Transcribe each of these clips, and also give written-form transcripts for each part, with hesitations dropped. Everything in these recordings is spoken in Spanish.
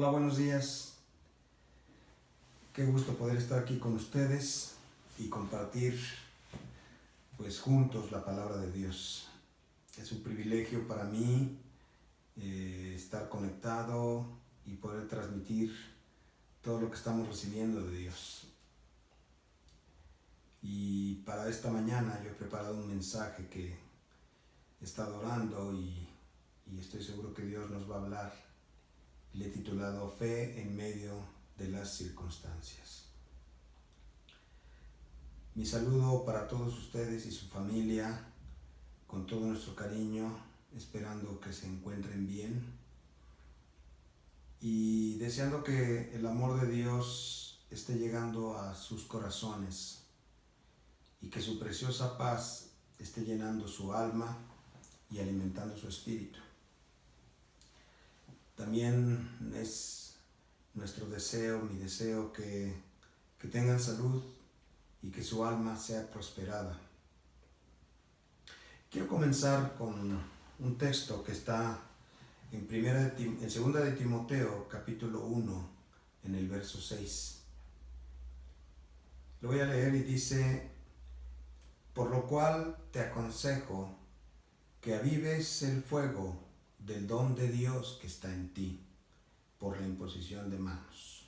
Hola, buenos días. Qué gusto poder estar aquí con ustedes y compartir pues juntos la palabra de Dios. Es un privilegio para mí estar conectado y poder transmitir todo lo que estamos recibiendo de Dios. Y para esta mañana yo he preparado un mensaje que he estado orando y estoy seguro que Dios nos va a hablar. Le he titulado Fe en medio de las circunstancias. Mi saludo para todos ustedes y su familia, con todo nuestro cariño, esperando que se encuentren bien y deseando que el amor de Dios esté llegando a sus corazones y que su preciosa paz esté llenando su alma y alimentando su espíritu. También es nuestro deseo, mi deseo, que tengan salud y que su alma sea prosperada. Quiero comenzar con un texto que está en 2 de Timoteo, capítulo 1, en el verso 6. Lo voy a leer y dice: por lo cual te aconsejo que avives el fuego del don de Dios que está en ti, por la imposición de manos.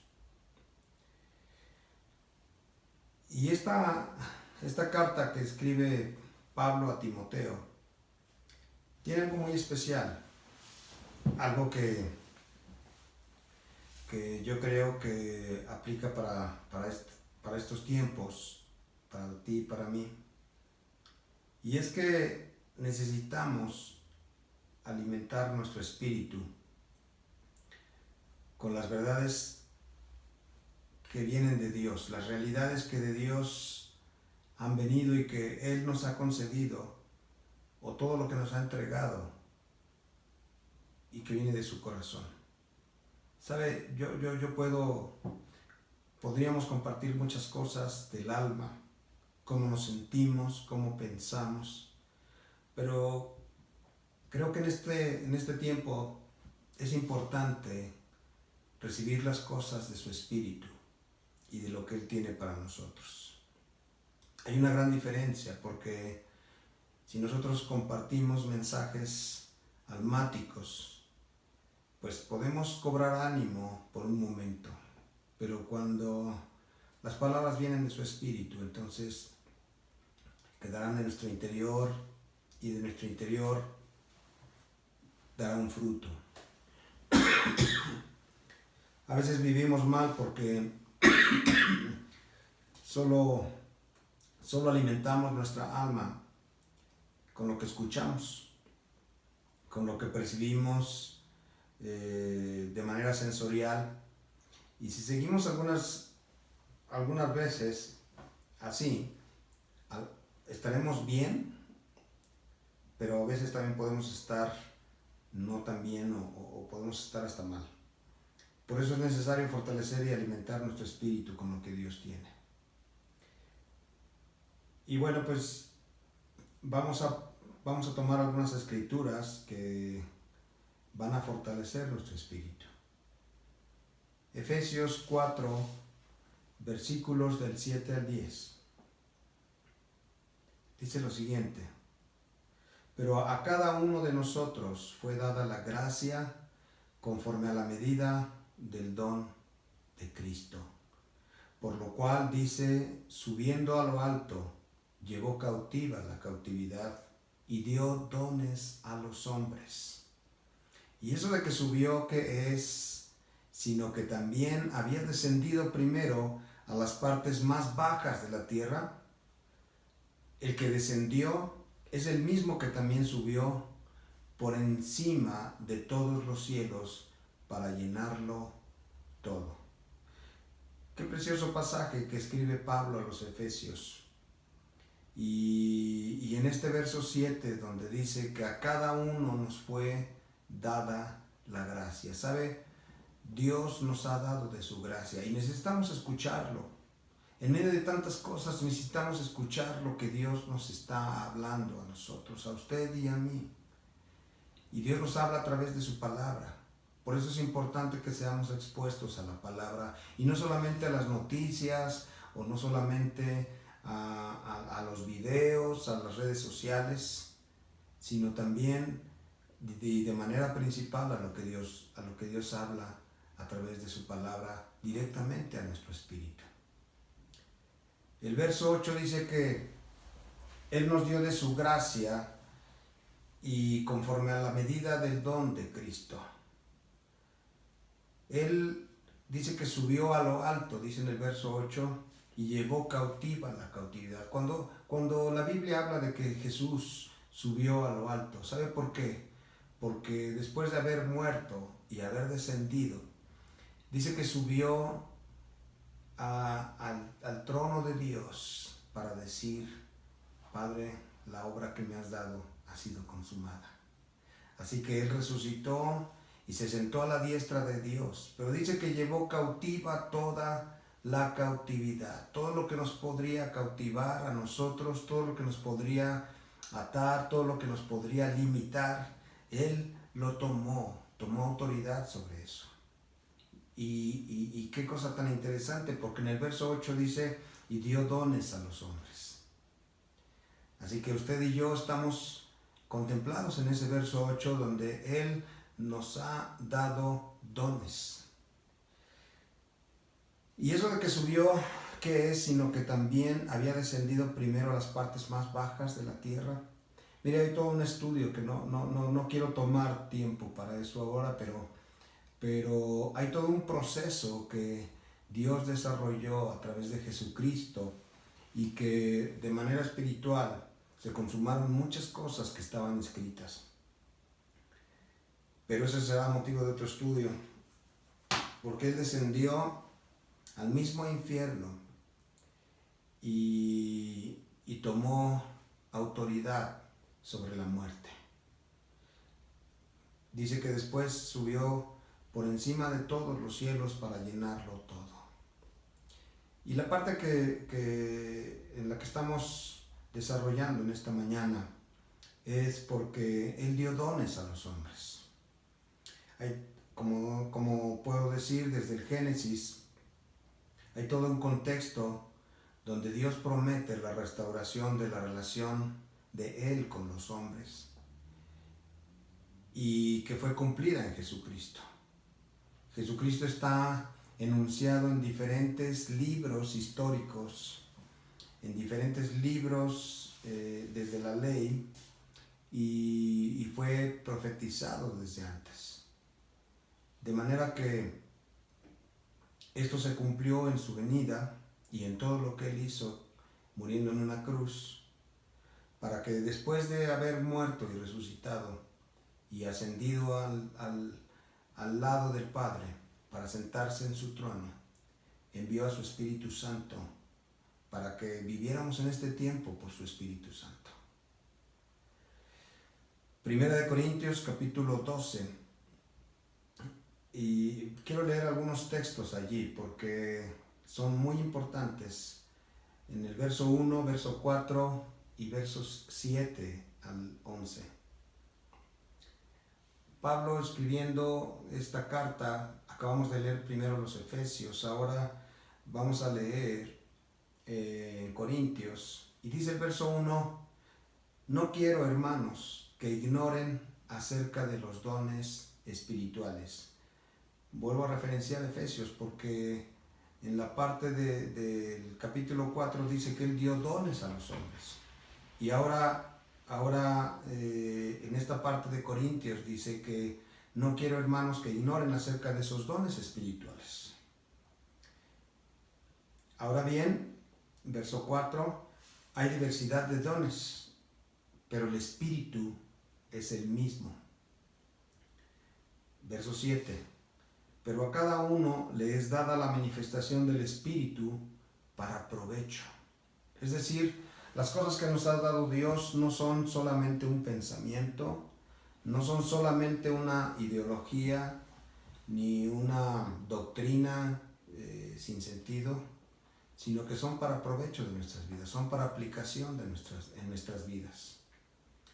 Y esta carta que escribe Pablo a Timoteo tiene algo muy especial, algo que yo creo que aplica para estos tiempos, para ti y para mí. Y es que necesitamos alimentar nuestro espíritu con las verdades que vienen de Dios, las realidades que de Dios han venido y que Él nos ha concedido, o todo lo que nos ha entregado y que viene de su corazón. ¿Sabe? Podríamos compartir muchas cosas del alma, cómo nos sentimos, cómo pensamos, pero creo que en este tiempo es importante recibir las cosas de su espíritu y de lo que Él tiene para nosotros. Hay una gran diferencia, porque si nosotros compartimos mensajes almáticos, pues podemos cobrar ánimo por un momento, pero cuando las palabras vienen de su espíritu, entonces quedarán en nuestro interior y de nuestro interior dará un fruto. A veces vivimos mal porque solo alimentamos nuestra alma con lo que escuchamos, con lo que percibimos de manera sensorial. Y si seguimos algunas veces así, estaremos bien, pero a veces también podemos estar no tan bien o podemos estar hasta mal. Por eso es necesario fortalecer y alimentar nuestro espíritu con lo que Dios tiene. Y bueno, pues vamos a tomar algunas escrituras que van a fortalecer nuestro espíritu. Efesios 4, versículos del 7 al 10. Dice lo siguiente: pero a cada uno de nosotros fue dada la gracia conforme a la medida del don de Cristo. Por lo cual dice: subiendo a lo alto, llevó cautiva la cautividad y dio dones a los hombres. Y eso de que subió, ¿qué es? Sino que también había descendido primero a las partes más bajas de la tierra. El que descendió es el mismo que también subió por encima de todos los cielos para llenarlo todo. Qué precioso pasaje que escribe Pablo a los Efesios. Y en este verso 7, donde dice que a cada uno nos fue dada la gracia. ¿Sabe? Dios nos ha dado de su gracia y necesitamos escucharlo. En medio de tantas cosas necesitamos escuchar lo que Dios nos está hablando a nosotros, a usted y a mí. Y Dios nos habla a través de su palabra. Por eso es importante que seamos expuestos a la palabra y no solamente a las noticias o no solamente a los videos, a las redes sociales, sino también de manera principal a lo que Dios habla a través de su palabra directamente a nuestro espíritu. El verso 8 dice que Él nos dio de su gracia y conforme a la medida del don de Cristo. Él dice que subió a lo alto, dice en el verso 8, y llevó cautiva la cautividad. Cuando la Biblia habla de que Jesús subió a lo alto, ¿sabe por qué? Porque después de haber muerto y haber descendido, dice que subió al trono de Dios para decir: Padre, la obra que me has dado ha sido consumada. Así que Él resucitó y se sentó a la diestra de Dios, pero dice que llevó cautiva toda la cautividad, todo lo que nos podría cautivar a nosotros, todo lo que nos podría atar, todo lo que nos podría limitar, Él lo tomó autoridad sobre eso. Y qué cosa tan interesante, porque en el verso 8 dice: y dio dones a los hombres. Así que usted y yo estamos contemplados en ese verso 8, donde Él nos ha dado dones. Y eso de que subió, ¿qué es? Sino que también había descendido primero a las partes más bajas de la tierra. Mire, hay todo un estudio que no quiero tomar tiempo para eso ahora, pero hay todo un proceso que Dios desarrolló a través de Jesucristo y que de manera espiritual se consumaron muchas cosas que estaban escritas. Pero ese será motivo de otro estudio, porque Él descendió al mismo infierno y tomó autoridad sobre la muerte. Dice que después subió por encima de todos los cielos para llenarlo todo. Y la parte en la que estamos desarrollando en esta mañana es porque Él dio dones a los hombres. Hay, como puedo decir, desde el Génesis, hay todo un contexto donde Dios promete la restauración de la relación de Él con los hombres y que fue cumplida en Jesucristo. Jesucristo está enunciado en diferentes libros históricos, en diferentes libros desde la ley y fue profetizado desde antes. De manera que esto se cumplió en su venida y en todo lo que Él hizo muriendo en una cruz, para que después de haber muerto y resucitado y ascendido al lado del Padre para sentarse en su trono, envió a su Espíritu Santo para que viviéramos en este tiempo por su Espíritu Santo. Primera de Corintios capítulo 12, y quiero leer algunos textos allí porque son muy importantes. En el verso 1, verso 4 y versos 7 al 11. Pablo escribiendo esta carta, acabamos de leer primero los Efesios, ahora vamos a leer en Corintios, y dice el verso 1: no quiero, hermanos, que ignoren acerca de los dones espirituales. Vuelvo a referenciar Efesios porque en la parte del capítulo 4 dice que Él dio dones a los hombres. Y ahora en esta parte de Corintios dice que no quiero, hermanos, que ignoren acerca de esos dones espirituales. Ahora bien, verso 4, hay diversidad de dones, pero el Espíritu es el mismo. Verso 7, pero a cada uno le es dada la manifestación del Espíritu para provecho. Es decir, las cosas que nos ha dado Dios no son solamente un pensamiento, no son solamente una ideología, ni una doctrina sin sentido, sino que son para provecho de nuestras vidas, son para aplicación en nuestras vidas.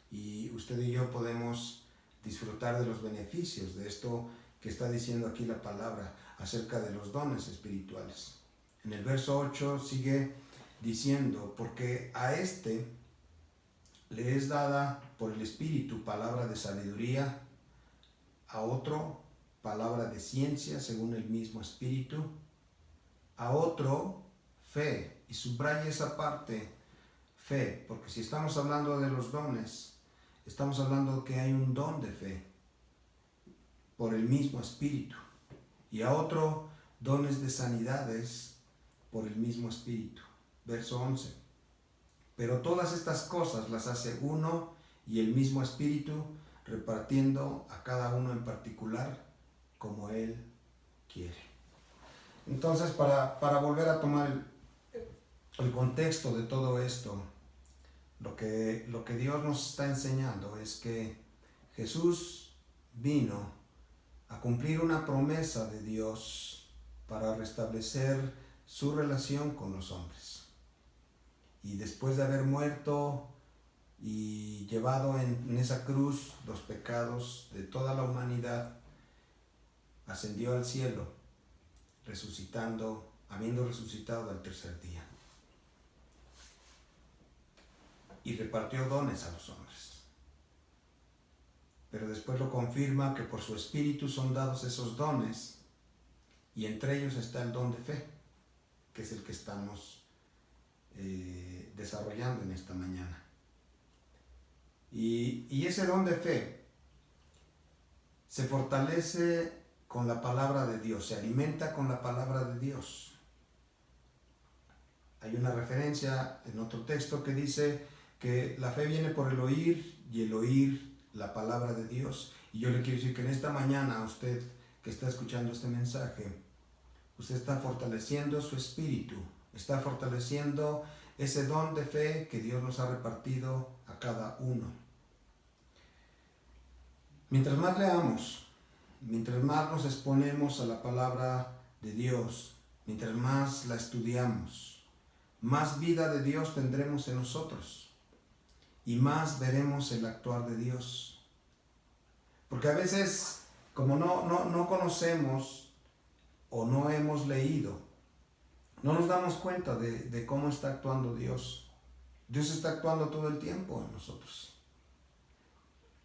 Y usted y yo podemos disfrutar de los beneficios de esto que está diciendo aquí la palabra acerca de los dones espirituales. En el verso 8 sigue diciendo, porque a este le es dada por el Espíritu palabra de sabiduría, a otro palabra de ciencia según el mismo Espíritu, a otro fe, y subraya esa parte, fe, porque si estamos hablando de los dones, estamos hablando que hay un don de fe por el mismo Espíritu, y a otro dones de sanidades por el mismo Espíritu. Verso 11. Pero todas estas cosas las hace uno y el mismo Espíritu, repartiendo a cada uno en particular como Él quiere. Entonces, para volver a tomar el contexto de todo esto, lo que Dios nos está enseñando es que Jesús vino a cumplir una promesa de Dios para restablecer su relación con los hombres. Y después de haber muerto y llevado en esa cruz los pecados de toda la humanidad, ascendió al cielo, habiendo resucitado al tercer día. Y repartió dones a los hombres. Pero después lo confirma que por su Espíritu son dados esos dones, y entre ellos está el don de fe, que es el que estamos desarrollando en esta mañana. Y ese don de fe se fortalece con la palabra de Dios, se alimenta con la palabra de Dios. Hay una referencia en otro texto que dice que la fe viene por el oír, y el oír la palabra de Dios. Y yo le quiero decir que en esta mañana, usted que está escuchando este mensaje, usted está fortaleciendo su espíritu, está fortaleciendo ese don de fe que Dios nos ha repartido a cada uno. Mientras más leamos, mientras más nos exponemos a la palabra de Dios, mientras más la estudiamos, más vida de Dios tendremos en nosotros y más veremos el actuar de Dios. Porque a veces, como no conocemos o no hemos leído, no nos damos cuenta de cómo está actuando Dios. Dios está actuando todo el tiempo en nosotros.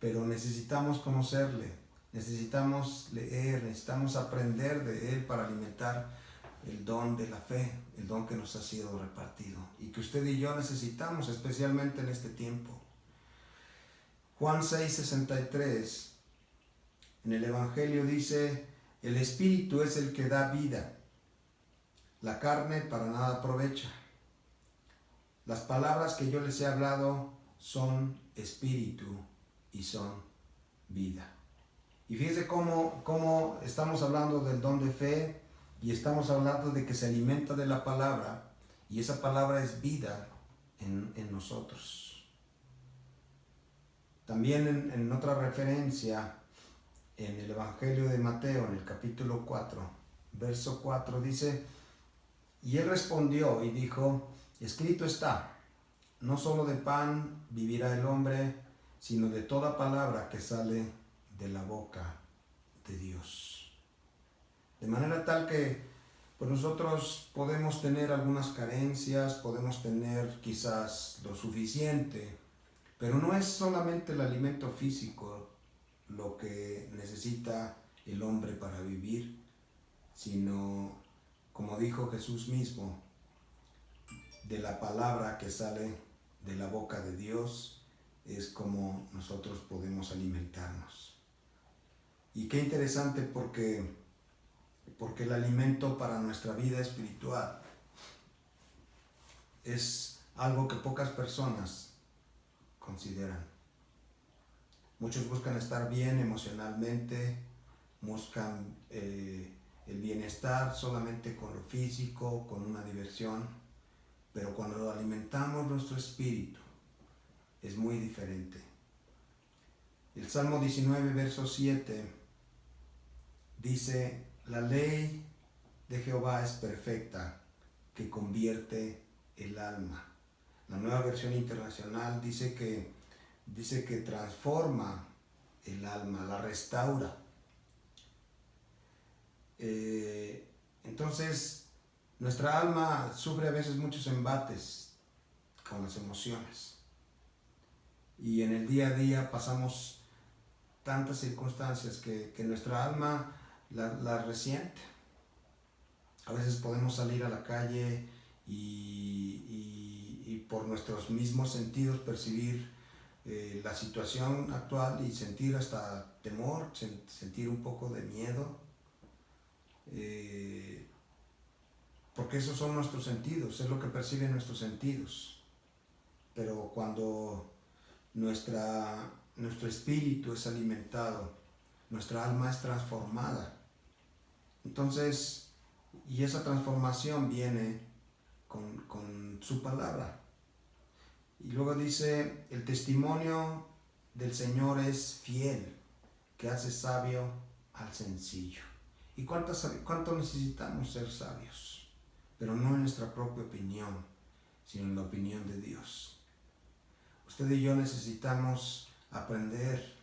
Pero necesitamos conocerle, necesitamos leer, necesitamos aprender de Él para alimentar el don de la fe, el don que nos ha sido repartido y que usted y yo necesitamos, especialmente en este tiempo. Juan 6:63 en el Evangelio dice: el Espíritu es el que da vida, la carne para nada aprovecha. Las palabras que yo les he hablado son espíritu y son vida. Y fíjense cómo estamos hablando del don de fe y estamos hablando de que se alimenta de la palabra, y esa palabra es vida en nosotros. También en otra referencia, en el Evangelio de Mateo, en el capítulo 4, verso 4, dice: y él respondió y dijo: escrito está, no solo de pan vivirá el hombre, sino de toda palabra que sale de la boca de Dios. De manera tal que pues nosotros podemos tener algunas carencias, podemos tener quizás lo suficiente, pero no es solamente el alimento físico lo que necesita el hombre para vivir, sino, como dijo Jesús mismo, de la palabra que sale de la boca de Dios es como nosotros podemos alimentarnos. Y qué interesante porque el alimento para nuestra vida espiritual es algo que pocas personas consideran. Muchos buscan estar bien emocionalmente, buscan el bienestar solamente con lo físico, con una diversión, pero cuando alimentamos nuestro espíritu es muy diferente. El Salmo 19, verso 7 dice: la ley de Jehová es perfecta, que convierte el alma. La Nueva Versión Internacional dice que transforma el alma, la restaura. Entonces, nuestra alma sufre a veces muchos embates con las emociones. Y en el día a día pasamos tantas circunstancias que nuestra alma la resiente. A veces podemos salir a la calle y por nuestros mismos sentidos percibir la situación actual y sentir hasta temor, sentir un poco de miedo, porque esos son nuestros sentidos, es lo que perciben nuestros sentidos. Pero cuando nuestro espíritu es alimentado, nuestra alma es transformada. Entonces, y esa transformación viene con su palabra. Y luego dice, el testimonio del Señor es fiel, que hace sabio al sencillo. ¿Y cuánto necesitamos ser sabios? Pero no en nuestra propia opinión, sino en la opinión de Dios. Usted y yo necesitamos aprender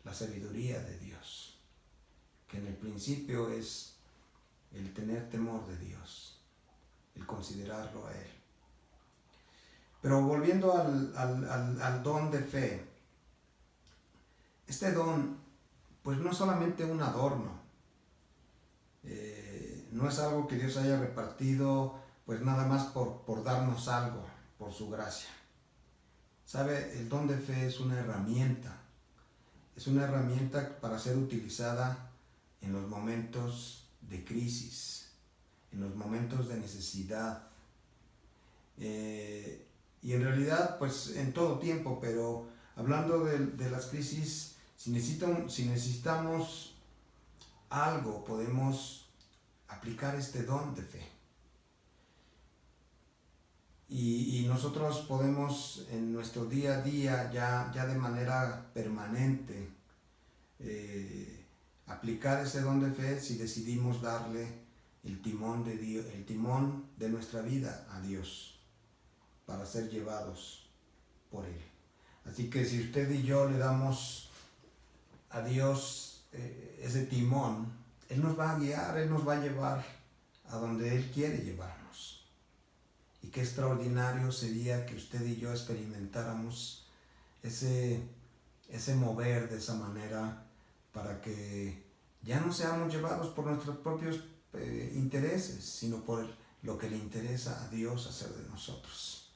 la sabiduría de Dios, que en el principio es el tener temor de Dios, el considerarlo a Él. Pero volviendo al don de fe, este don pues no es solamente un adorno, no es algo que Dios haya repartido pues nada más por darnos algo, por su gracia. ¿Sabe? El don de fe es una herramienta para ser utilizada en los momentos de crisis, en los momentos de necesidad, y en realidad pues en todo tiempo, pero hablando de las crisis, si necesitamos algo, podemos aplicar este don de fe. Y nosotros podemos en nuestro día a día, ya de manera permanente, aplicar ese don de fe si decidimos darle el timón de Dios, el timón de nuestra vida a Dios, para ser llevados por Él. Así que si usted y yo le damos a Dios ese timón, Él nos va a guiar, Él nos va a llevar a donde Él quiere llevarnos. Y qué extraordinario sería que usted y yo experimentáramos ese mover de esa manera, para que ya no seamos llevados por nuestros propios intereses, sino por lo que le interesa a Dios hacer de nosotros.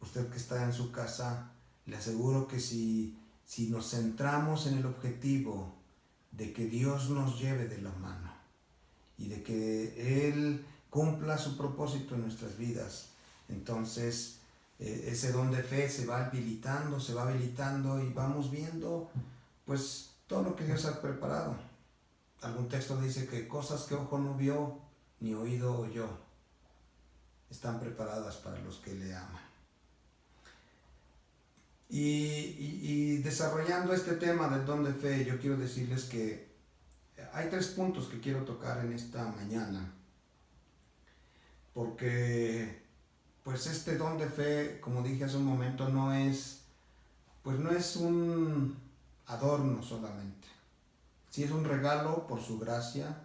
Usted que está en su casa, le aseguro que si nos centramos en el objetivo de que Dios nos lleve de la mano y de que Él cumpla su propósito en nuestras vidas, entonces ese don de fe se va habilitando y vamos viendo pues todo lo que Dios ha preparado. Algún texto dice que cosas que ojo no vio ni oído oyó están preparadas para los que le aman. Y desarrollando este tema del don de fe, yo quiero decirles que hay 3 puntos que quiero tocar en esta mañana, porque pues este don de fe, como dije hace un momento, no es un adorno solamente. Sí es un regalo por su gracia.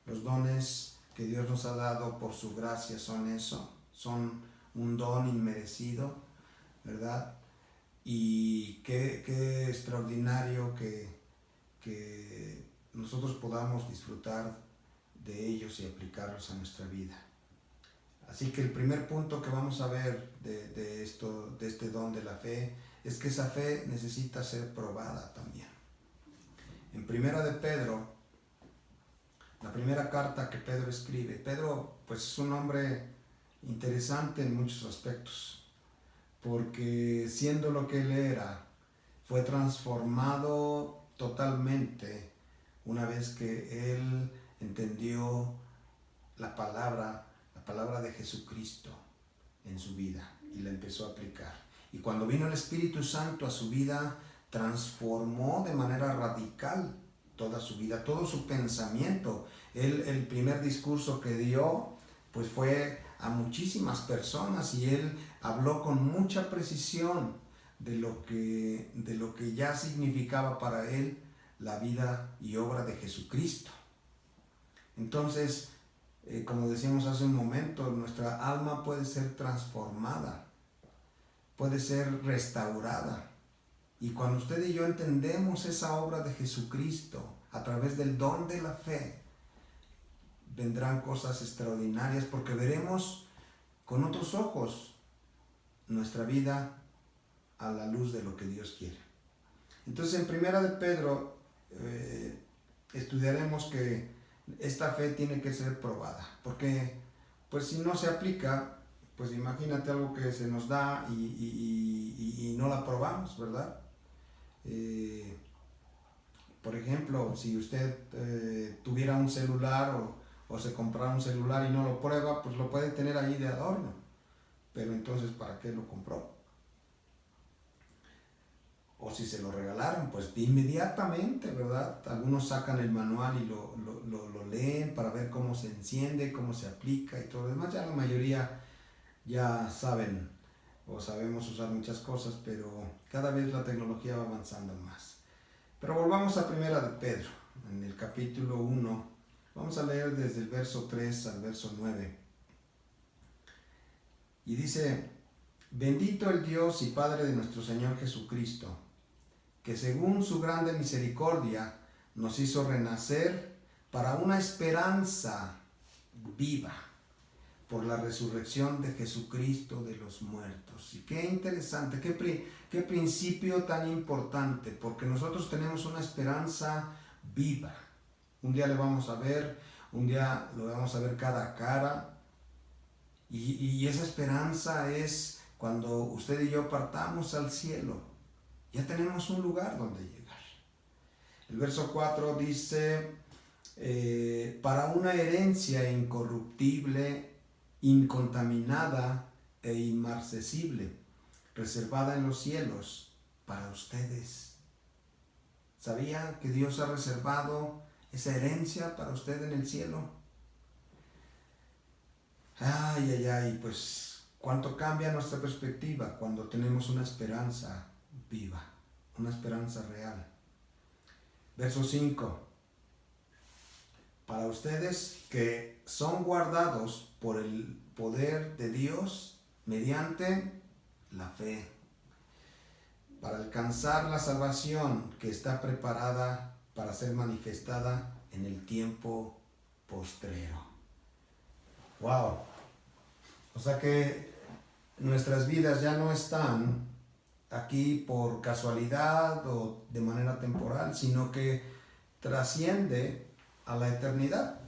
Los dones que Dios nos ha dado por su gracia son eso, son un don inmerecido, ¿verdad? Y qué extraordinario que nosotros podamos disfrutar de ellos y aplicarlos a nuestra vida. Así que el primer punto que vamos a ver de este don de la fe, es que esa fe necesita ser probada también. En Primera de Pedro, la primera carta que Pedro escribe, Pedro pues es un hombre interesante en muchos aspectos, porque siendo lo que él era, fue transformado totalmente una vez que él entendió la palabra de Jesucristo en su vida y la empezó a aplicar. Y cuando vino el Espíritu Santo a su vida, transformó de manera radical toda su vida, todo su pensamiento. El primer discurso que dio pues fue a muchísimas personas y él habló con mucha precisión de lo que ya significaba para él la vida y obra de Jesucristo. Entonces, como decíamos hace un momento, nuestra alma puede ser transformada, puede ser restaurada. Y cuando usted y yo entendemos esa obra de Jesucristo a través del don de la fe, vendrán cosas extraordinarias porque veremos con otros ojos nuestra vida a la luz de lo que Dios quiere. Entonces en Primera de Pedro estudiaremos que esta fe tiene que ser probada, porque pues si no se aplica, pues imagínate algo que se nos da y no la probamos, ¿verdad? Por ejemplo, si usted tuviera un celular o se comprara un celular y no lo prueba, pues lo puede tener ahí de adorno, pero entonces ¿para qué lo compró? O si se lo regalaron, pues de inmediatamente, ¿verdad? Algunos sacan el manual y lo leen para ver cómo se enciende, cómo se aplica y todo lo demás. Ya la mayoría ya saben o sabemos usar muchas cosas, pero cada vez la tecnología va avanzando más. Pero volvamos a Primera de Pedro, en el capítulo 1. Vamos a leer desde el verso 3 al verso 9. Y dice: bendito el Dios y Padre de nuestro Señor Jesucristo, que según su grande misericordia nos hizo renacer para una esperanza viva por la resurrección de Jesucristo de los muertos. Y qué interesante, qué principio tan importante, porque nosotros tenemos una esperanza viva. Un día le vamos a ver, un día lo vamos a ver cara a cara, y esa esperanza es cuando usted y yo partamos al cielo. Ya tenemos un lugar donde llegar. El verso 4 dice: para una herencia incorruptible, incontaminada e inmarcesible, reservada en los cielos para ustedes. ¿Sabía que Dios ha reservado esa herencia para usted en el cielo? Ay, ay, ay, pues cuánto cambia nuestra perspectiva cuando tenemos una esperanza viva, una esperanza real. Verso 5. Para ustedes que son guardados por el poder de Dios mediante la fe, para alcanzar la salvación que está preparada para ser manifestada en el tiempo postrero. ¡Wow! O sea que nuestras vidas ya no están aquí por casualidad o de manera temporal, sino que trasciende a la eternidad.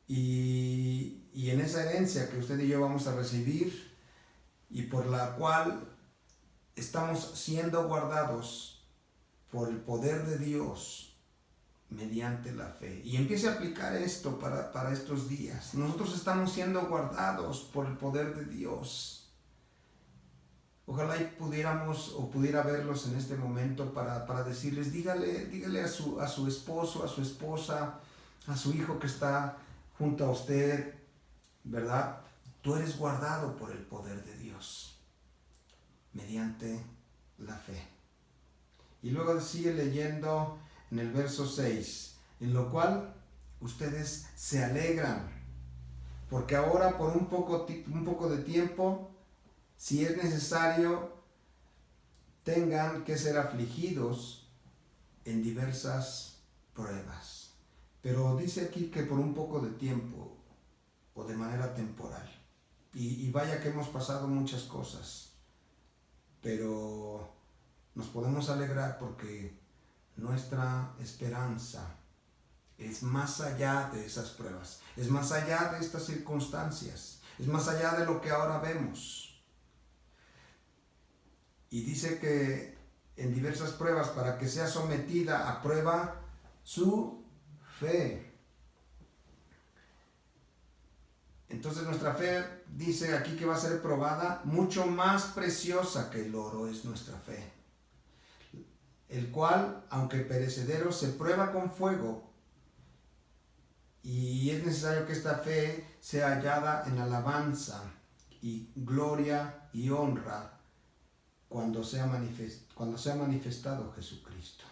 Y en esa herencia que usted y yo vamos a recibir y por la cual estamos siendo guardados por el poder de Dios mediante la fe. Y empiece a aplicar esto para estos días. Nosotros estamos siendo guardados por el poder de Dios. Ojalá y pudiéramos o pudiera verlos en este momento para decirles, dígale a su esposo, a su esposa, a su hijo que está junto a usted, ¿verdad? Tú eres guardado por el poder de Dios mediante la fe. Y luego sigue leyendo en el verso 6, en lo cual ustedes se alegran, porque ahora por un poco de tiempo, si es necesario, tengan que ser afligidos en diversas pruebas. Pero dice aquí que por un poco de tiempo o de manera temporal. Y vaya que hemos pasado muchas cosas, pero nos podemos alegrar porque nuestra esperanza es más allá de esas pruebas, es más allá de estas circunstancias, es más allá de lo que ahora vemos. Y dice que en diversas pruebas, para que sea sometida a prueba su fe. Entonces nuestra fe, dice aquí que va a ser probada, mucho más preciosa que el oro es nuestra fe, el cual, aunque perecedero, se prueba con fuego, y es necesario que esta fe sea hallada en alabanza y gloria y honra cuando sea manifestado Jesucristo.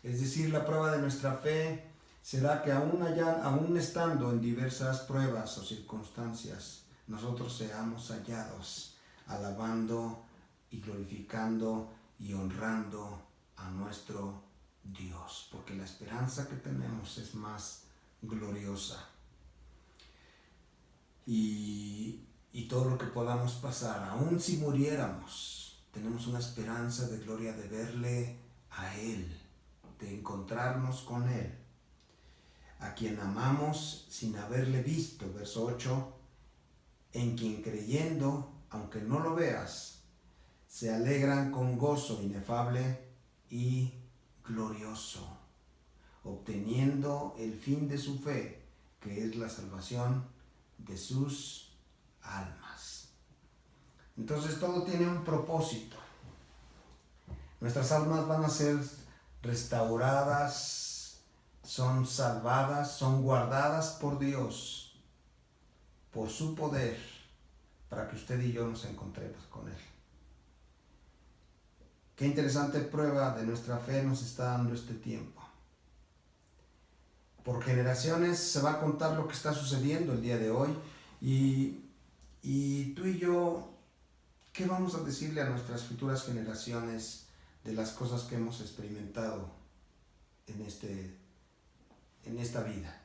Es decir, la prueba de nuestra fe será que aún estando en diversas pruebas o circunstancias, nosotros seamos hallados alabando y glorificando y honrando a nuestro Dios, porque la esperanza que tenemos es más gloriosa. Y todo lo que podamos pasar, aun si muriéramos, tenemos una esperanza de gloria de verle a Él, de encontrarnos con Él, a quien amamos sin haberle visto. Verso 8, en quien creyendo, aunque no lo veas, se alegran con gozo inefable y glorioso, obteniendo el fin de su fe, que es la salvación de sus almas. Entonces todo tiene un propósito. Nuestras almas van a ser restauradas, son salvadas, son guardadas por Dios, por su poder, para que usted y yo nos encontremos con Él. Qué interesante prueba de nuestra fe nos está dando este tiempo. Por generaciones se va a contar lo que está sucediendo el día de hoy y tú y yo, ¿qué vamos a decirle a nuestras futuras generaciones de las cosas que hemos experimentado en esta vida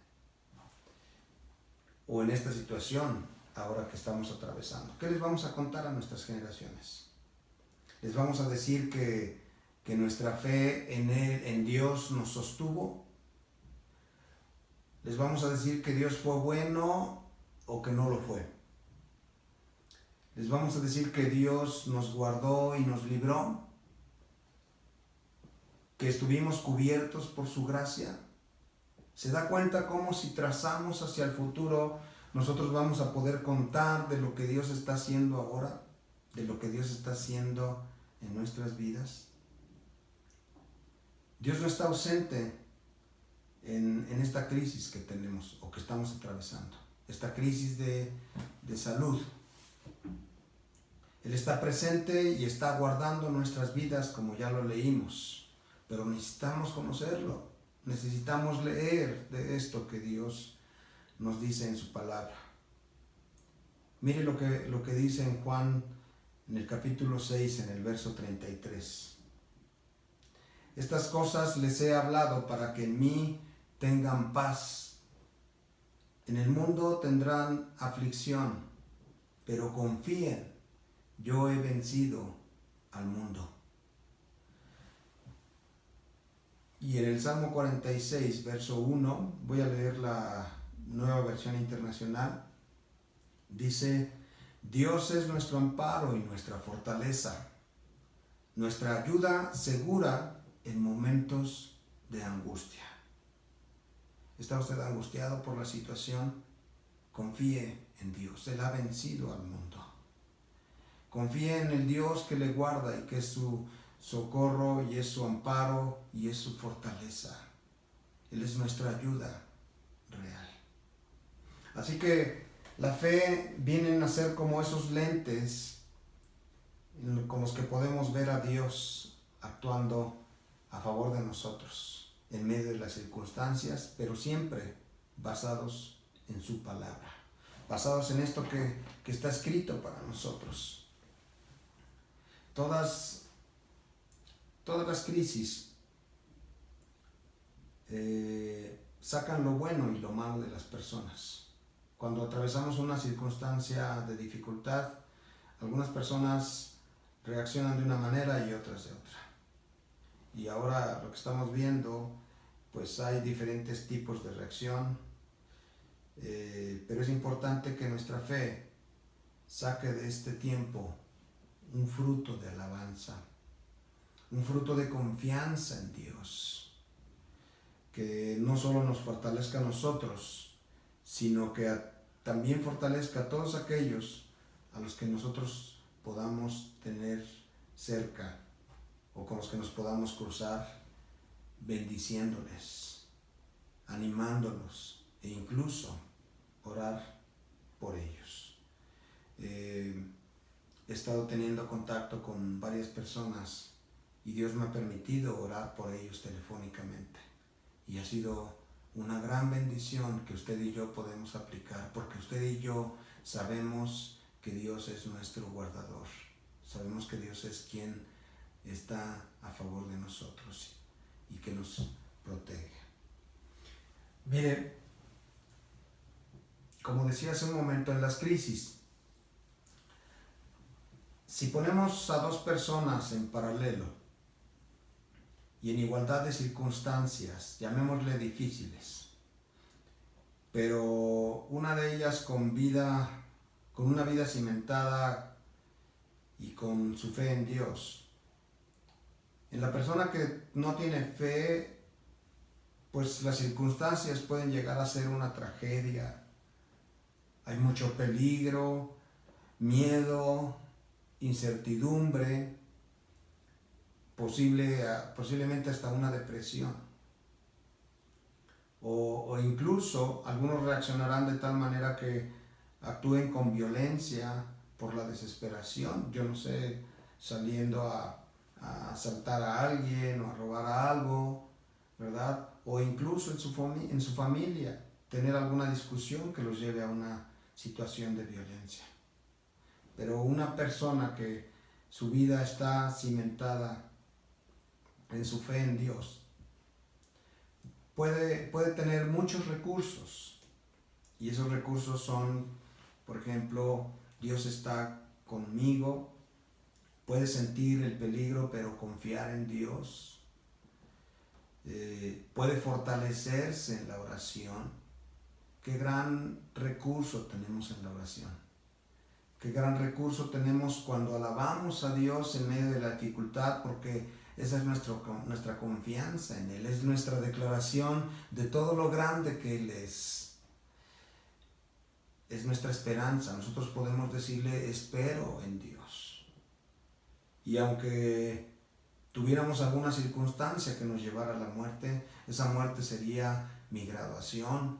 o en esta situación ahora que estamos atravesando? ¿Qué les vamos a contar a nuestras generaciones? ¿Les vamos a decir que nuestra fe en Él, en Dios, nos sostuvo? ¿Les vamos a decir que Dios fue bueno o que no lo fue? ¿Les vamos a decir que Dios nos guardó y nos libró? ¿Que estuvimos cubiertos por su gracia? ¿Se da cuenta cómo si trazamos hacia el futuro nosotros vamos a poder contar de lo que Dios está haciendo ahora? ¿De lo que Dios está haciendo en nuestras vidas? Dios no está ausente en esta crisis que tenemos o que estamos atravesando, esta crisis de salud. Él está presente y está guardando nuestras vidas, como ya lo leímos, pero necesitamos conocerlo, necesitamos leer de esto que Dios nos dice en su palabra. Mire lo que dice en Juan, en el capítulo 6, en el verso 33. Estas cosas les he hablado para que en mí tengan paz. En el mundo tendrán aflicción, pero confíen, yo he vencido al mundo. Y en el Salmo 46, verso 1, voy a leer la Nueva Versión Internacional, dice: Dios es nuestro amparo y nuestra fortaleza, nuestra ayuda segura en momentos de angustia. ¿Está usted angustiado por la situación? Confíe en Dios. Él ha vencido al mundo. Confíe en el Dios que le guarda y que es su socorro y es su amparo y es su fortaleza. Él es nuestra ayuda real. Así que la fe viene a ser como esos lentes con los que podemos ver a Dios actuando a favor de nosotros en medio de las circunstancias, pero siempre basados en su palabra, basados en esto que está escrito para nosotros. Todas las crisis sacan lo bueno y lo malo de las personas. Cuando atravesamos una circunstancia de dificultad, algunas personas reaccionan de una manera y otras de otra. Y ahora lo que estamos viendo, pues hay diferentes tipos de reacción, pero es importante que nuestra fe saque de este tiempo un fruto de alabanza, un fruto de confianza en Dios, que no solo nos fortalezca a nosotros, sino que también fortalezca a todos aquellos a los que nosotros podamos tener cerca o con los que nos podamos cruzar, bendiciéndoles, animándolos e incluso orar por ellos. He estado teniendo contacto con varias personas y Dios me ha permitido orar por ellos telefónicamente y ha sido una gran bendición que usted y yo podemos aplicar, porque usted y yo sabemos que Dios es nuestro guardador. Sabemos que Dios es quien está a favor de nosotros y que nos protege. Mire, como decía hace un momento, en las crisis, si ponemos a dos personas en paralelo y en igualdad de circunstancias, llamémosle difíciles, pero una de ellas con una vida cimentada y con su fe en Dios, en la persona que no tiene fe, pues las circunstancias pueden llegar a ser una tragedia. Hay mucho peligro, miedo, incertidumbre, posiblemente hasta una depresión. O incluso algunos reaccionarán de tal manera que actúen con violencia por la desesperación. Yo no sé, saliendo a asaltar a alguien o a robar algo, ¿verdad? O incluso en su familia, tener alguna discusión que los lleve a una situación de violencia. Pero una persona que su vida está cimentada en su fe en Dios puede tener muchos recursos, y esos recursos son, por ejemplo, Dios está conmigo, puede sentir el peligro pero confiar en Dios, puede fortalecerse en la oración. Qué gran recurso tenemos en la oración. Qué gran recurso tenemos cuando alabamos a Dios en medio de la dificultad, porque esa es nuestra confianza en Él, es nuestra declaración de todo lo grande que Él es. Es nuestra esperanza. Nosotros podemos decirle: espero en Dios. Y aunque tuviéramos alguna circunstancia que nos llevara a la muerte, esa muerte sería mi graduación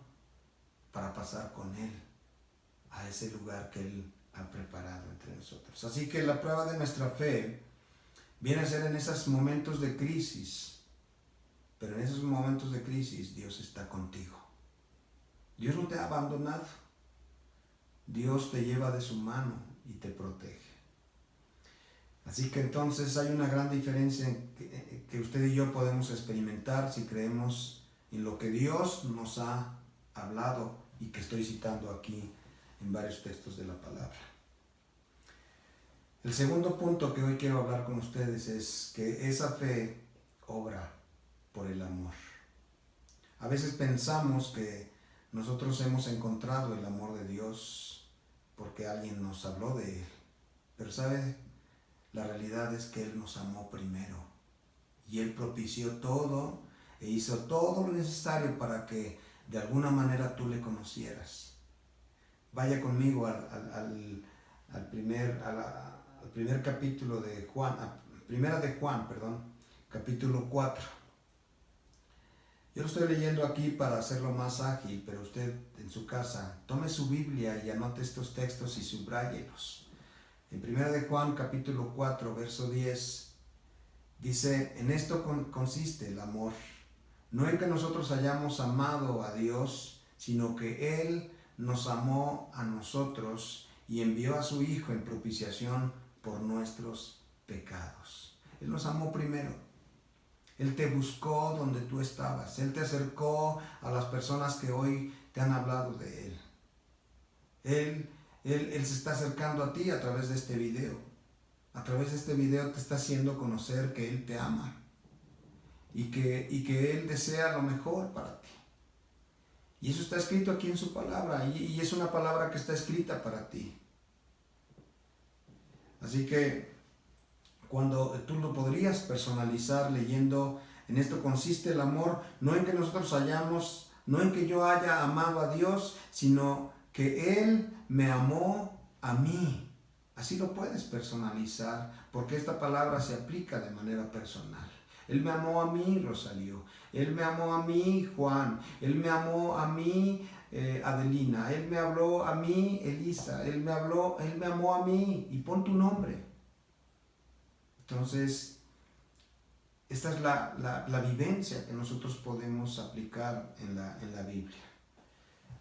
para pasar con Él a ese lugar que Él ha preparado entre nosotros. Así que la prueba de nuestra fe viene a ser en esos momentos de crisis, pero en esos momentos de crisis Dios está contigo. Dios no te ha abandonado. Dios te lleva de su mano y te protege. Así que entonces hay una gran diferencia que usted y yo podemos experimentar si creemos en lo que Dios nos ha hablado y que estoy citando aquí en varios textos de la palabra. El segundo punto que hoy quiero hablar con ustedes es que esa fe obra por el amor. A veces pensamos que nosotros hemos encontrado el amor de Dios porque alguien nos habló de Él, pero ¿sabe? La realidad es que Él nos amó primero y Él propició todo e hizo todo lo necesario para que de alguna manera tú le conocieras. Vaya conmigo al primer capítulo de Juan, primera de Juan, capítulo 4. Yo lo estoy leyendo aquí para hacerlo más ágil, pero usted en su casa tome su Biblia y anote estos textos y subráyelos. En primera de Juan, capítulo 4, verso 10, dice: en esto consiste el amor, no en que nosotros hayamos amado a Dios, sino que Él nos amó a nosotros y envió a su Hijo en propiciación por nuestros pecados. Él nos amó primero. Él te buscó donde tú estabas. Él te acercó a las personas que hoy te han hablado de Él. Él se está acercando a ti a través de este video. A través de este video te está haciendo conocer que Él te ama y que Él desea lo mejor para ti. Y eso está escrito aquí en su palabra, y es una palabra que está escrita para ti. Así que cuando tú lo podrías personalizar leyendo: en esto consiste el amor, no en que yo haya amado a Dios, sino que Él me amó a mí. Así lo puedes personalizar, porque esta palabra se aplica de manera personal. Él me amó a mí, Rosalío. Él me amó a mí, Juan. Él me amó a mí, Adelina. Él me habló a mí, Elisa. Él me amó a mí. Y pon tu nombre. Entonces, esta es la vivencia que nosotros podemos aplicar en la Biblia.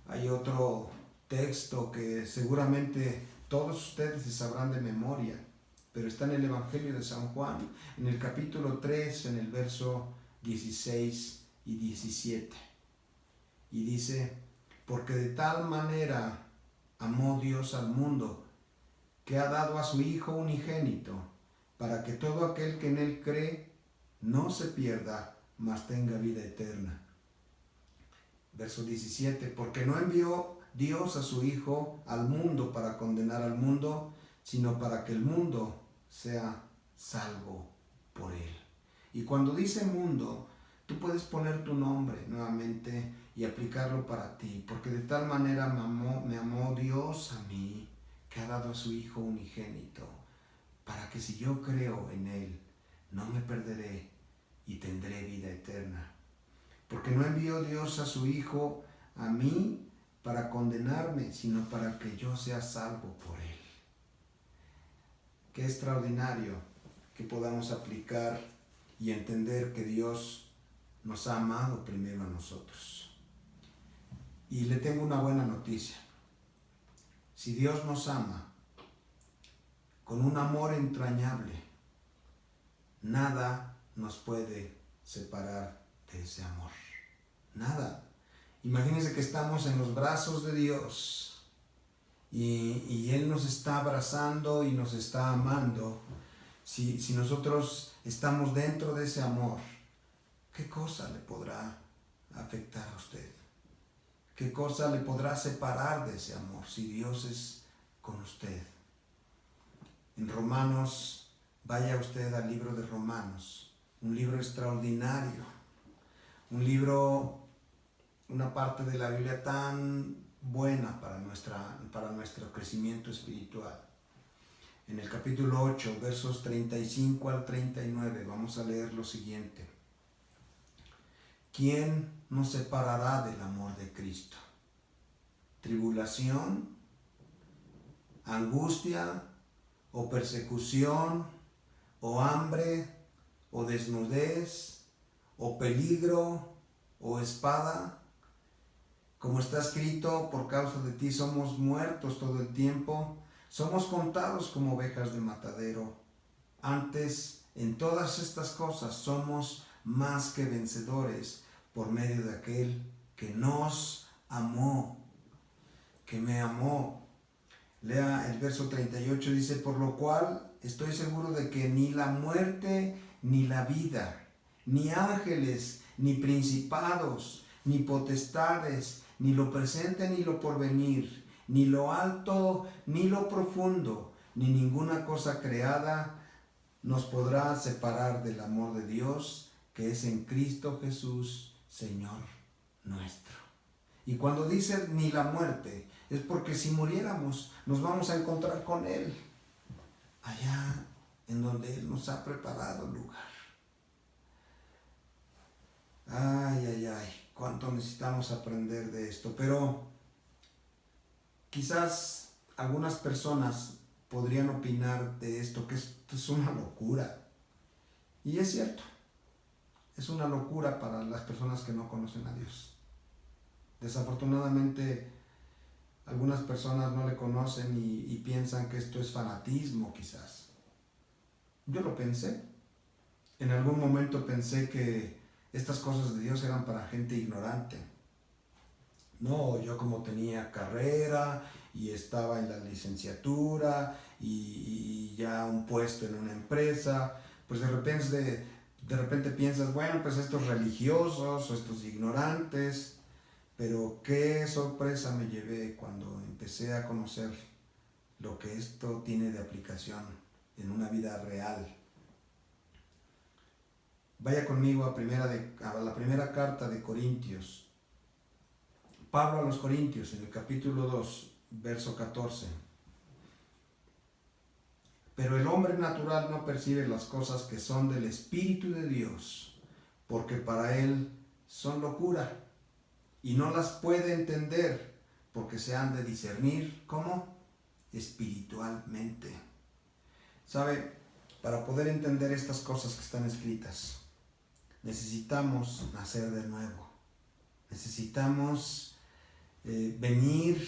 Hay otro texto que seguramente todos ustedes se sabrán de memoria, pero está en el Evangelio de San Juan, en el capítulo 3, en el verso 16 y 17. Y dice: porque de tal manera amó Dios al mundo, que ha dado a su Hijo unigénito, para que todo aquel que en él cree no se pierda, mas tenga vida eterna. Verso 17, porque no envió Dios a su Hijo al mundo para condenar al mundo, sino para que el mundo sea salvo por él. Y cuando dice mundo, tú puedes poner tu nombre nuevamente y aplicarlo para ti, porque de tal manera me amó Dios a mí, que ha dado a su Hijo unigénito, para que si yo creo en él, no me perderé y tendré vida eterna. Porque no envió Dios a su Hijo a mí para condenarme, sino para que yo sea salvo por él. Qué extraordinario que podamos aplicar y entender que Dios nos ha amado primero a nosotros. Y le tengo una buena noticia. Si Dios nos ama con un amor entrañable, nada nos puede separar de ese amor. Nada. Imagínense que estamos en los brazos de Dios y Él nos está abrazando y nos está amando. Si nosotros estamos dentro de ese amor, ¿qué cosa le podrá afectar a usted? ¿Qué cosa le podrá separar de ese amor si Dios es con usted? En Romanos, vaya usted al libro de Romanos, un libro extraordinario, un libro, una parte de la Biblia tan buena para nuestro crecimiento espiritual. En el capítulo 8, versos 35 al 39, vamos a leer lo siguiente. ¿Quién nos separará del amor de Cristo? ¿Tribulación, angustia, o persecución, o hambre, o desnudez, o peligro, o espada? Como está escrito, por causa de ti somos muertos todo el tiempo, somos contados como ovejas de matadero. Antes, en todas estas cosas somos más que vencedores por medio de aquel que nos amó, que me amó. Lea el verso 38, dice: por lo cual estoy seguro de que ni la muerte, ni la vida, ni ángeles, ni principados, ni potestades, ni lo presente, ni lo porvenir, ni lo alto, ni lo profundo, ni ninguna cosa creada nos podrá separar del amor de Dios, que es en Cristo Jesús, Señor nuestro. Y cuando dice ni la muerte, es porque si muriéramos, nos vamos a encontrar con Él, allá en donde Él nos ha preparado lugar. Ay, cuánto necesitamos aprender de esto. Pero quizás algunas personas podrían opinar de esto, que esto es una locura. Y es cierto, es una locura para las personas que no conocen a Dios. Desafortunadamente, algunas personas no le conocen y piensan que esto es fanatismo, quizás. Yo lo pensé. En algún momento pensé que estas cosas de Dios eran para gente ignorante. No, yo como tenía carrera y estaba en la licenciatura y ya un puesto en una empresa, pues de repente piensas, bueno, pues estos religiosos o estos ignorantes. Pero qué sorpresa me llevé cuando empecé a conocer lo que esto tiene de aplicación en una vida real. Vaya conmigo a la primera carta de Corintios. Pablo a los Corintios, en el capítulo 2, verso 14. Pero el hombre natural no percibe las cosas que son del Espíritu de Dios, porque para él son locura, y no las puede entender, porque se han de discernir, ¿cómo? Espiritualmente. ¿Sabe? Para poder entender estas cosas que están escritas, necesitamos nacer de nuevo. Necesitamos venir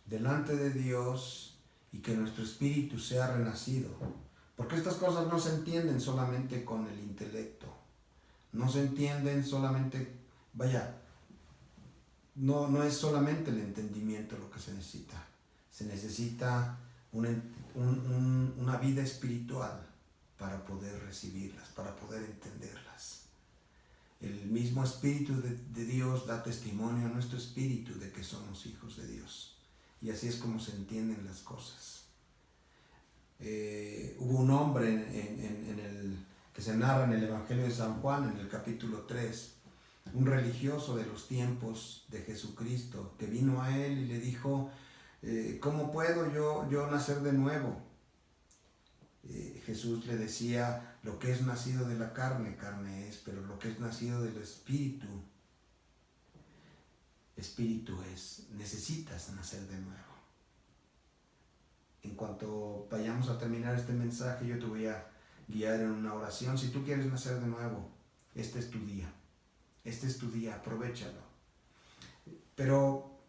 delante de Dios y que nuestro espíritu sea renacido. Porque estas cosas no se entienden solamente con el intelecto. No se entienden solamente, no es solamente el entendimiento lo que se necesita. Se necesita una vida espiritual para poder recibirlas, para poder entenderlas. El mismo Espíritu de Dios da testimonio a nuestro espíritu de que somos hijos de Dios. Y así es como se entienden las cosas. Hubo un hombre que se narra en el Evangelio de San Juan, en el capítulo 3, un religioso de los tiempos de Jesucristo, que vino a él y le dijo, ¿cómo puedo yo nacer de nuevo? Jesús le decía, lo que es nacido de la carne, carne es, pero lo que es nacido del Espíritu, Espíritu es. Necesitas nacer de nuevo. En cuanto vayamos a terminar este mensaje, yo te voy a guiar en una oración. Si tú quieres nacer de nuevo, este es tu día. Este es tu día, aprovéchalo. Pero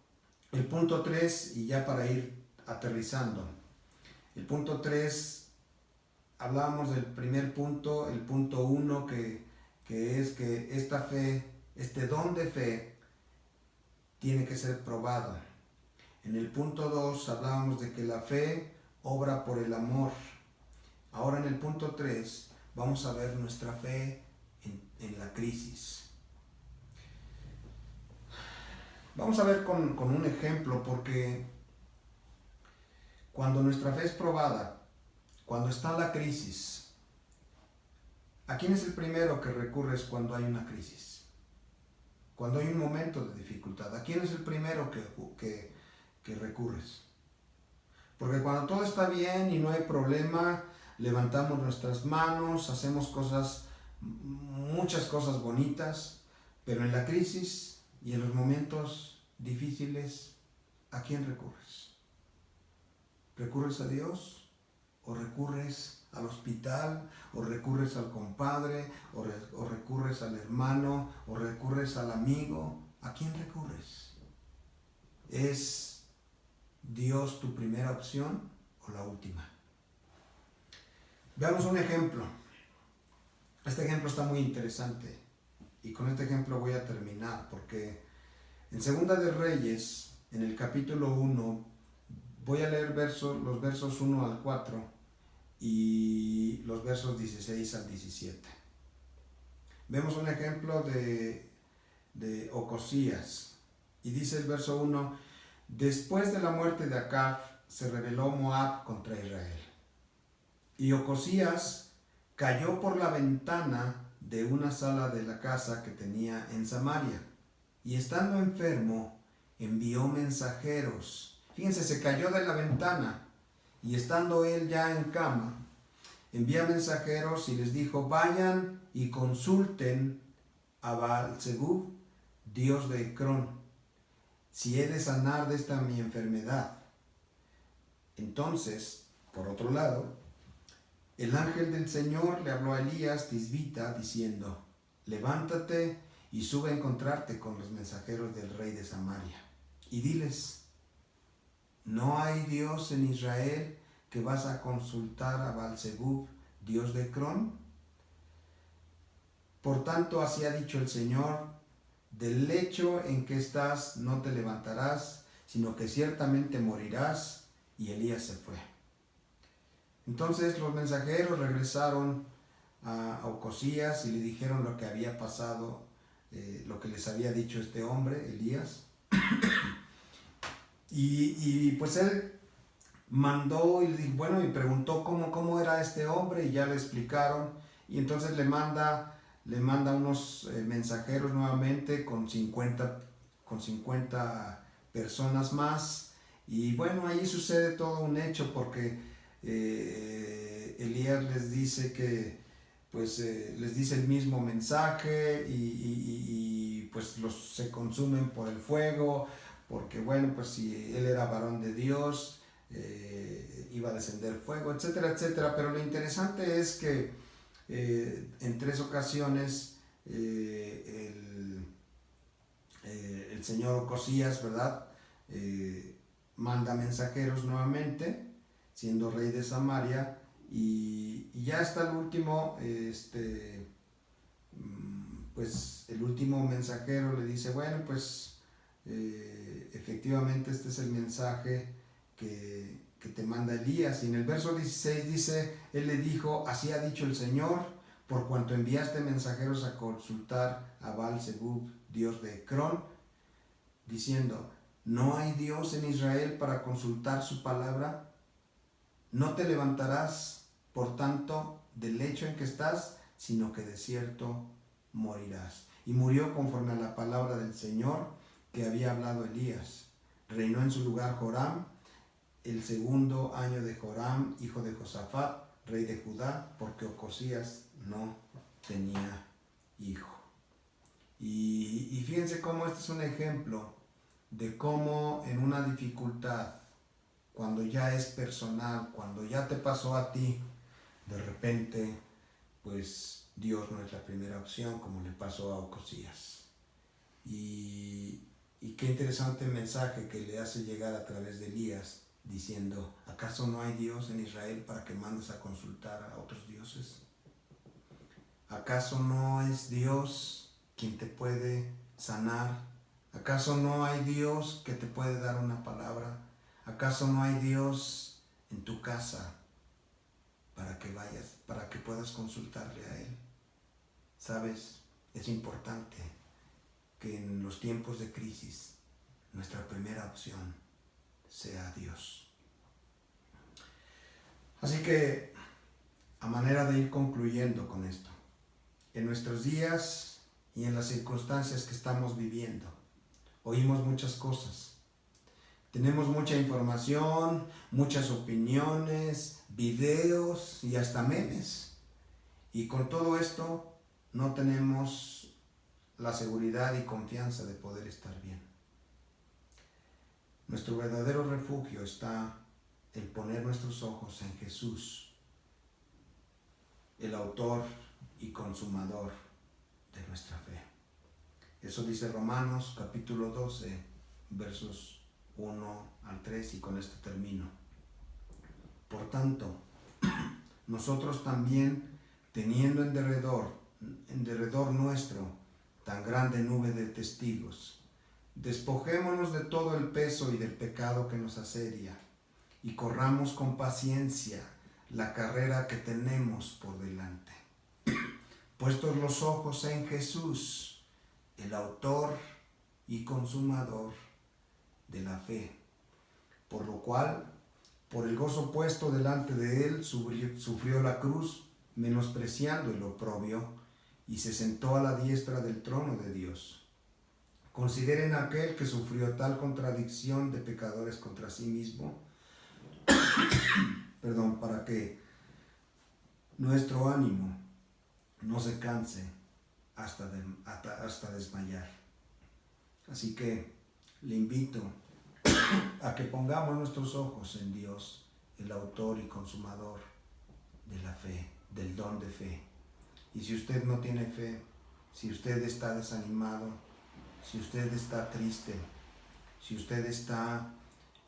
el punto 3, y ya para ir aterrizando, el punto 3, hablábamos del primer punto, el punto 1, que es que esta fe, este don de fe, tiene que ser probado. En el punto 2 hablábamos de que la fe obra por el amor. Ahora en el punto 3 vamos a ver nuestra fe en la crisis. Vamos a ver con un ejemplo, porque cuando nuestra fe es probada, cuando está la crisis, ¿a quién es el primero que recurres cuando hay una crisis? Cuando hay un momento de dificultad, ¿a quién es el primero que recurres? Porque cuando todo está bien y no hay problema, levantamos nuestras manos, hacemos muchas cosas bonitas, pero en la crisis y en los momentos difíciles, ¿a quién recurres? ¿Recurres a Dios? ¿O recurres al hospital? ¿O recurres al compadre? ¿O recurres al hermano? ¿O recurres al amigo? ¿A quién recurres? ¿Es Dios tu primera opción o la última? Veamos un ejemplo. Este ejemplo está muy interesante. Y con este ejemplo voy a terminar, porque en Segunda de Reyes, en el capítulo 1, voy a leer los versos 1 al 4 y los versos 16 al 17. Vemos un ejemplo de Ocosías. Y dice el verso 1, después de la muerte de Acab, se rebeló Moab contra Israel. Y Ocosías cayó por la ventana de una sala de la casa que tenía en Samaria, y estando enfermo, envió mensajeros. Fíjense, se cayó de la ventana, y estando él ya en cama, envía mensajeros y les dijo, vayan y consulten a Baal-zebub, dios de Ecrón, si he de sanar de esta mi enfermedad. Entonces, por otro lado, el ángel del Señor le habló a Elías Tisbita diciendo, levántate y sube a encontrarte con los mensajeros del rey de Samaria, y diles, ¿no hay Dios en Israel que vas a consultar a Baal-zebub, dios de Ecrón? Por tanto, así ha dicho el Señor, del lecho en que estás no te levantarás, sino que ciertamente morirás. Y Elías se fue. Entonces los mensajeros regresaron a Ocosías y le dijeron lo que había pasado, lo que les había dicho este hombre, Elías. Y pues él mandó y le dijo, bueno, y preguntó cómo era este hombre, y ya le explicaron, y entonces le manda unos mensajeros nuevamente con 50 personas más, y bueno, ahí sucede todo un hecho, porque Elías les dice que pues les dice el mismo mensaje, y pues se consumen por el fuego, porque bueno, pues si él era varón de Dios, iba a descender fuego, etcétera, etcétera. Pero lo interesante es que en 3 ocasiones el señor Ocosías, ¿verdad? Manda mensajeros nuevamente, siendo rey de Samaria, y ya hasta el último, pues el último mensajero le dice, bueno, pues efectivamente este es el mensaje que te manda Elías. Y en el verso 16 dice, él le dijo, así ha dicho el Señor, por cuanto enviaste mensajeros a consultar a Baal-Zebub, dios de Ecrón, diciendo, ¿no hay Dios en Israel para consultar su palabra? No te levantarás, por tanto, del lecho en que estás, sino que de cierto morirás. Y murió conforme a la palabra del Señor que había hablado Elías. Reinó en su lugar Joram, el segundo año de Joram, hijo de Josafat, rey de Judá, porque Ocosías no tenía hijo. Y fíjense cómo este es un ejemplo de cómo en una dificultad, cuando ya es personal, cuando ya te pasó a ti, de repente, pues Dios no es la primera opción, como le pasó a Ocosías. Y qué interesante mensaje que le hace llegar a través de Elías, diciendo, ¿acaso no hay Dios en Israel para que mandes a consultar a otros dioses? ¿Acaso no es Dios quien te puede sanar? ¿Acaso no hay Dios que te puede dar una palabra? ¿Acaso no hay Dios en tu casa para que vayas, para que puedas consultarle a Él? ¿Sabes? Es importante que en los tiempos de crisis nuestra primera opción sea Dios. Así que, a manera de ir concluyendo con esto, en nuestros días y en las circunstancias que estamos viviendo, oímos muchas cosas. Tenemos mucha información, muchas opiniones, videos y hasta memes. Y con todo esto no tenemos la seguridad y confianza de poder estar bien. Nuestro verdadero refugio está en poner nuestros ojos en Jesús, el autor y consumador de nuestra fe. Eso dice Romanos capítulo 12, versos 1 al 3, y con esto termino. Por tanto, nosotros también, teniendo en derredor nuestro tan grande nube de testigos, despojémonos de todo el peso y del pecado que nos asedia, y corramos con paciencia la carrera que tenemos por delante. Puestos los ojos en Jesús, el autor y consumador de la fe, por lo cual, por el gozo puesto delante de él, sufrió la cruz, menospreciando el oprobio, y se sentó a la diestra del trono de Dios. Consideren a aquel que sufrió tal contradicción de pecadores contra sí mismo, para que nuestro ánimo no se canse hasta desmayar. Así que le invito a que pongamos nuestros ojos en Dios, el autor y consumador de la fe, del don de fe. Y si usted no tiene fe, si usted está desanimado, si usted está triste, si usted está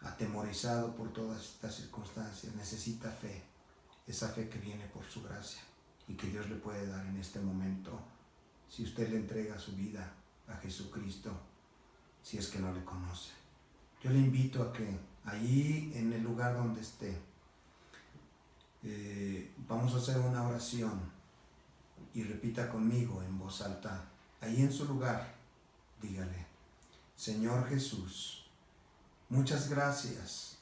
atemorizado por todas estas circunstancias, necesita fe, esa fe que viene por su gracia y que Dios le puede dar en este momento, si usted le entrega su vida a Jesucristo, si es que no le conoce. Yo le invito a que ahí en el lugar donde esté, vamos a hacer una oración y repita conmigo en voz alta. Ahí en su lugar, dígale: Señor Jesús, muchas gracias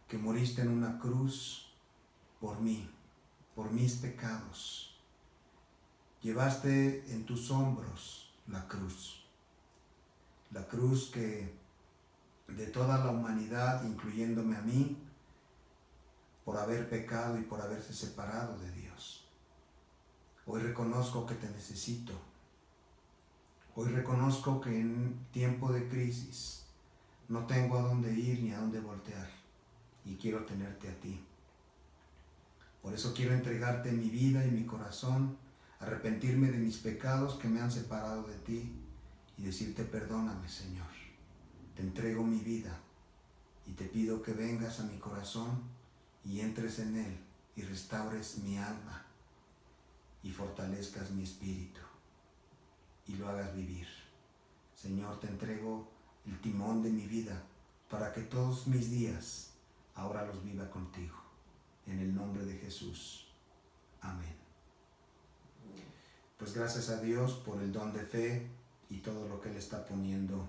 que moriste en una cruz por mí, por mis pecados. Llevaste en tus hombros la cruz que de toda la humanidad, incluyéndome a mí, por haber pecado y por haberse separado de Dios. Hoy reconozco que te necesito. Hoy reconozco que en tiempo de crisis no tengo a dónde ir ni a dónde voltear, y quiero tenerte a ti. Por eso quiero entregarte mi vida y mi corazón arrepentirme de mis pecados que me han separado de ti y decirte perdóname, Señor. Te entrego mi vida y te pido que vengas a mi corazón y entres en él y restaures mi alma y fortalezcas mi espíritu y lo hagas vivir. Señor, te entrego el timón de mi vida para que todos mis días ahora los viva contigo. En el nombre de Jesús. Amén. Pues gracias a Dios por el don de fe y todo lo que Él está poniendo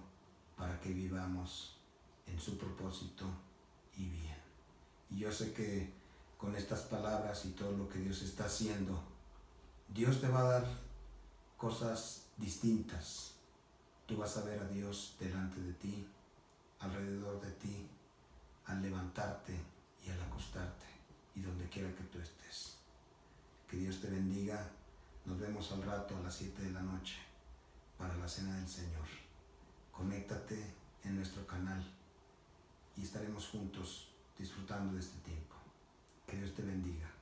para que vivamos en su propósito y bien. Y yo sé que con estas palabras y todo lo que Dios está haciendo, Dios te va a dar cosas distintas. Tú vas a ver a Dios delante de ti, alrededor de ti, al levantarte y al acostarte y donde quiera que tú estés. Que Dios te bendiga. Nos vemos al rato a las 7 de la noche para la Cena del Señor. Conéctate en nuestro canal y estaremos juntos disfrutando de este tiempo. Que Dios te bendiga.